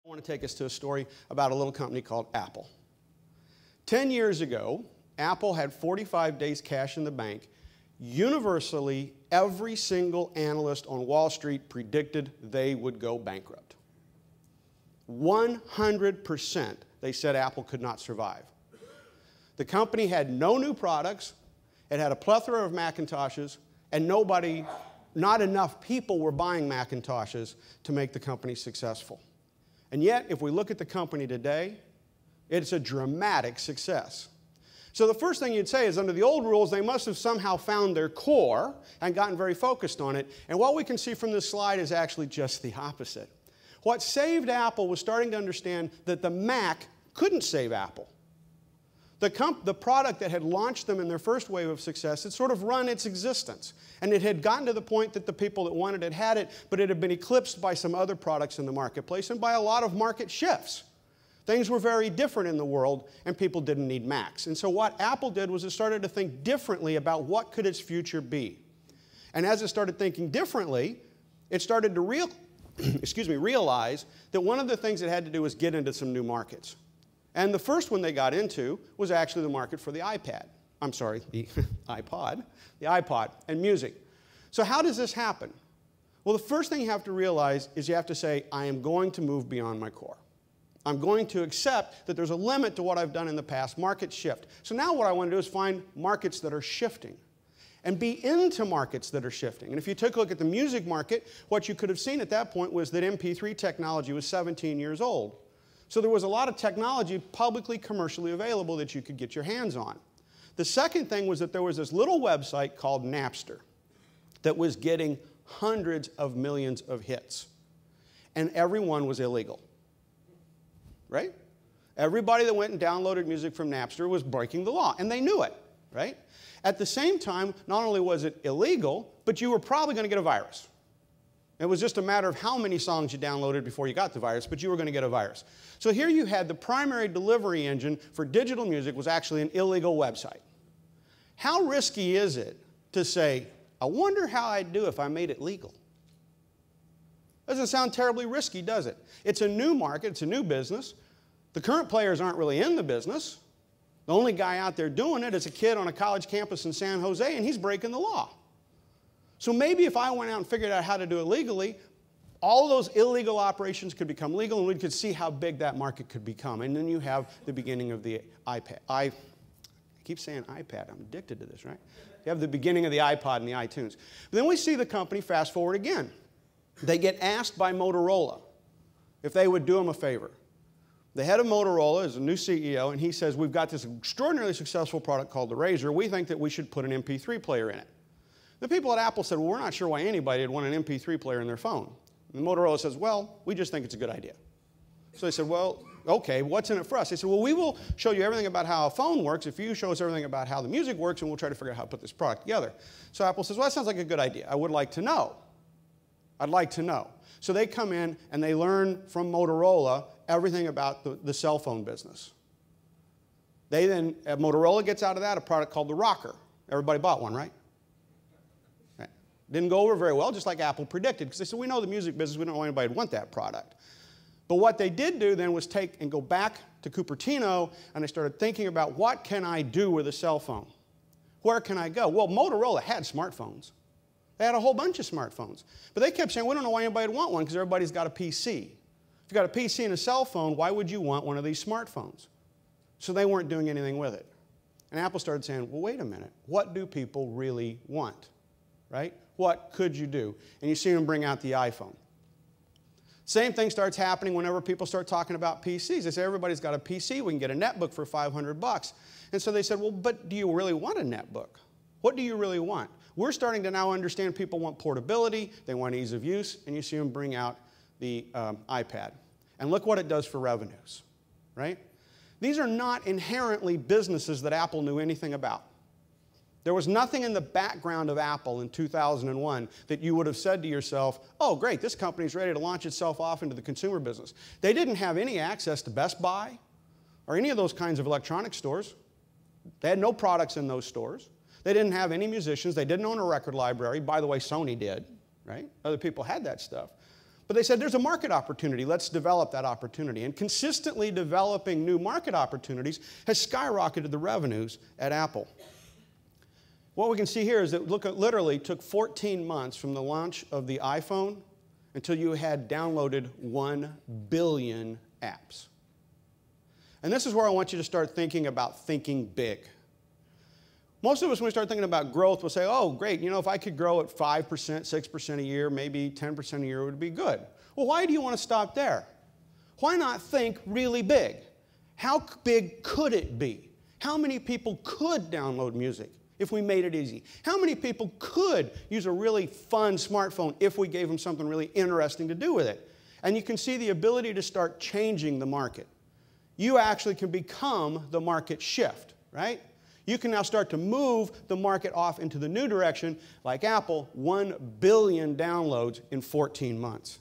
I want to take us to a story about a little company called Apple. 10 years ago, Apple had 45 days cash in the bank. Universally, every single analyst on Wall Street predicted they would go bankrupt. 100% they said Apple could not survive. The company had no new products, it had a plethora of Macintoshes, and not enough people were buying Macintoshes to make the company successful. And yet, if we look at the company today, it's a dramatic success. So the first thing you'd say is under the old rules, they must have somehow found their core and gotten very focused on it. And what we can see from this slide is actually just the opposite. What saved Apple was starting to understand that the Mac couldn't save Apple. The product that had launched them in their first wave of success had sort of run its existence. And it had gotten to the point that the people that wanted it had it, but it had been eclipsed by some other products in the marketplace and by a lot of market shifts. Things were very different in the world, and people didn't need Macs. And so what Apple did was it started to think differently about what could its future be. And as it started thinking differently, it started to realize that one of the things it had to do was get into some new markets. And the first one they got into was actually the market for the iPad. I'm sorry, the iPod. The iPod and music. So how does this happen? Well, the first thing you have to realize is you have to say, I am going to move beyond my core. I'm going to accept that there's a limit to what I've done in the past. Markets shift. So now what I want to do is find markets that are shifting and be into markets that are shifting. And if you took a look at the music market, what you could have seen at that point was that MP3 technology was 17 years old. So there was a lot of technology publicly, commercially available that you could get your hands on. The second thing was that there was this little website called Napster that was getting hundreds of millions of hits. And everyone was illegal. Right? Everybody that went and downloaded music from Napster was breaking the law, and they knew it. Right? At the same time, not only was it illegal, but you were probably going to get a virus. It was just a matter of how many songs you downloaded before you got the virus, but you were going to get a virus. So here you had the primary delivery engine for digital music was actually an illegal website. How risky is it to say, I wonder how I'd do if I made it legal? Doesn't sound terribly risky, does it? It's a new market, it's a new business. The current players aren't really in the business. The only guy out there doing it is a kid on a college campus in San Jose, and he's breaking the law. So maybe if I went out and figured out how to do it legally, all of those illegal operations could become legal, and we could see how big that market could become. And then you have the beginning of the iPad. I keep saying iPad. I'm addicted to this, right? You have the beginning of the iPod and the iTunes. But then we see the company fast forward again. They get asked by Motorola if they would do them a favor. The head of Motorola is a new CEO, and he says, we've got this extraordinarily successful product called the Razr. We think that we should put an MP3 player in it. The people at Apple said, well, we're not sure why anybody would want an MP3 player in their phone. And Motorola says, well, we just think it's a good idea. So they said, well, okay, what's in it for us? They said, well, we will show you everything about how a phone works if you show us everything about how the music works, and we'll try to figure out how to put this product together. So Apple says, well, that sounds like a good idea. I would like to know. I'd like to know. So they come in and they learn from Motorola everything about the cell phone business. Motorola gets out of that a product called the Rocker. Everybody bought one, right? Didn't go over very well, just like Apple predicted, because they said, we know the music business, we don't want anybody to want that product. But what they did do then was take and go back to Cupertino, and they started thinking about what can I do with a cell phone? Where can I go? Well, Motorola had smartphones. They had a whole bunch of smartphones. But they kept saying, we don't know why anybody would want one, because everybody's got a PC. If you've got a PC and a cell phone, why would you want one of these smartphones? So they weren't doing anything with it. And Apple started saying, well, wait a minute. What do people really want? Right? What could you do? And you see them bring out the iPhone. Same thing starts happening whenever people start talking about PCs. They say, everybody's got a PC. We can get a netbook for $500. And so they said, well, but do you really want a netbook? What do you really want? We're starting to now understand people want portability. They want ease of use. And you see them bring out the iPad. And look what it does for revenues. Right? These are not inherently businesses that Apple knew anything about. There was nothing in the background of Apple in 2001 that you would have said to yourself, oh, great, this company's ready to launch itself off into the consumer business. They didn't have any access to Best Buy or any of those kinds of electronic stores. They had no products in those stores. They didn't have any musicians. They didn't own a record library. By the way, Sony did, right? Other people had that stuff. But they said, there's a market opportunity. Let's develop that opportunity. And consistently developing new market opportunities has skyrocketed the revenues at Apple. What we can see here is that it literally took 14 months from the launch of the iPhone until you had downloaded 1 billion apps. And this is where I want you to start thinking about thinking big. Most of us, when we start thinking about growth, will say, oh, great, you know, if I could grow at 5%, 6% a year, maybe 10% a year would be good. Well, why do you want to stop there? Why not think really big? How big could it be? How many people could download music if we made it easy? How many people could use a really fun smartphone if we gave them something really interesting to do with it? And you can see the ability to start changing the market. You actually can become the market shift, right? You can now start to move the market off into the new direction, like Apple, 1 billion downloads in 14 months.